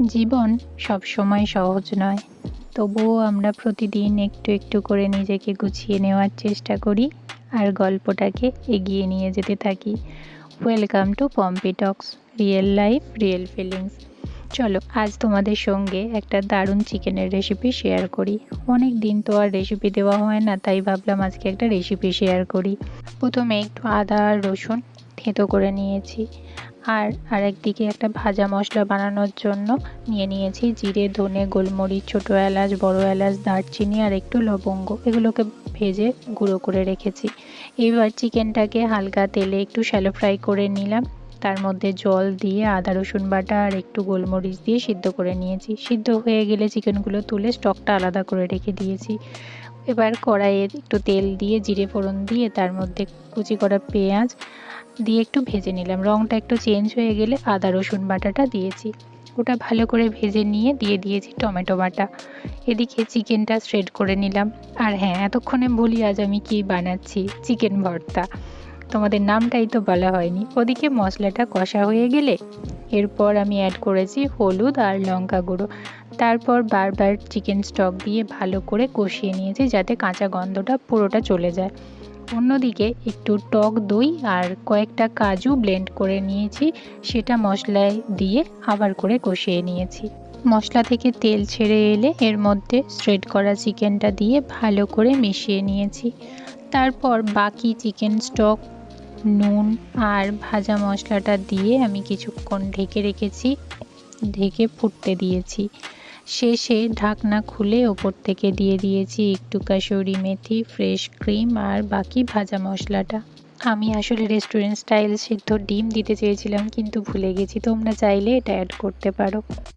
জীবন সবসময় সহজ নয়, তবুও আমরা প্রতিদিন একটু একটু করে নিজেকে গুছিয়ে নেওয়ার চেষ্টা করি আর গল্পটাকে এগিয়ে নিয়ে যেতে থাকি। Welcome to Pompi Tux, real life real feelings. চলো আজ তোমাদের সঙ্গে একটা দারুণ চিকেনের রেসিপি শেয়ার করি। অনেক দিন তো আর রেসিপি দেওয়া হয় না, তাই ভাবলাম আজকে একটা রেসিপি শেয়ার করি। প্রথমে একটু আদা আর রসুন থেঁতো করে নিয়েছি, আর আরেকদিকে একটা ভাজা মশলা বানানোর জন্য নিয়ে নিয়েছি জিরে, ধনে, গোলমরিচ, ছোটো এলাচ, বড় এলাচ, দারচিনি আর একটু লবঙ্গ। এগুলোকে ভেজে গুঁড়ো করে রেখেছি। এবার চিকেনটাকে হালকা তেলে একটু শ্যালো ফ্রাই করে নিলাম। তার মধ্যে জল দিয়ে আদা রসুন বাটা আর একটু গোলমরিচ দিয়ে সিদ্ধ করে নিয়েছি। সিদ্ধ হয়ে গেলে চিকেনগুলো তুলে স্টকটা আলাদা করে রেখে দিয়েছি। এবার কড়াইয়ে একটু তেল দিয়ে জিরে ফোড়ন দিয়ে তার মধ্যে কুচি করা পেঁয়াজ দিয়ে একটু ভেজে নিলাম। রঙটা একটু চেঞ্জ হয়ে গেলে আদা রসুন বাটাটা দিয়েছি। ওটা ভালো করে ভেজে নিয়ে দিয়ে দিয়েছি টমেটো বাটা। এদিকে চিকেনটা শ্রেড করে নিলাম। আর হ্যাঁ, এতক্ষণে বলি আজ আমি কি বানাচ্ছি, চিকেন ভর্তা। তোমাদের নামটাই তো বলা হয়নি। ওদিকে মশলাটা কষা হয়ে গেলে এরপর আমি অ্যাড করেছি হলুদ আর লঙ্কা গুঁড়ো। তারপর বারবার চিকেন স্টক দিয়ে ভালো করে কষিয়ে নিয়েছি যাতে কাঁচা গন্ধটা পুরোটা চলে যায়। অন্যদিকে একটু টক দই আর কয়েকটা কাজু ব্লেন্ড করে নিয়েছি, সেটা মশলায় দিয়ে আবার করে কষিয়ে নিয়েছি। মশলা থেকে তেল ছেড়ে এলে এর মধ্যে শ্রেড করা চিকেনটা দিয়ে ভালো করে মিশিয়ে নিয়েছি। তারপর বাকি চিকেন স্টক, নুন আর ভাজা মশলাটা দিয়ে আমি কিছুক্ষণ ঢেকে রেখেছি, ঢেকে ফুটতে দিয়েছি। শেষে ঢাকনা খুলে ওপর থেকে দিয়ে দিয়েছি একটু কাসুরি মেথি, ফ্রেশ ক্রিম আর বাকি ভাজা মশলাটা। আমি আসলে রেস্টুরেন্ট স্টাইল সিদ্ধ ডিম দিতে চেয়েছিলাম, কিন্তু ভুলে গেছি। তোমরা চাইলে এটা অ্যাড করতে পারো।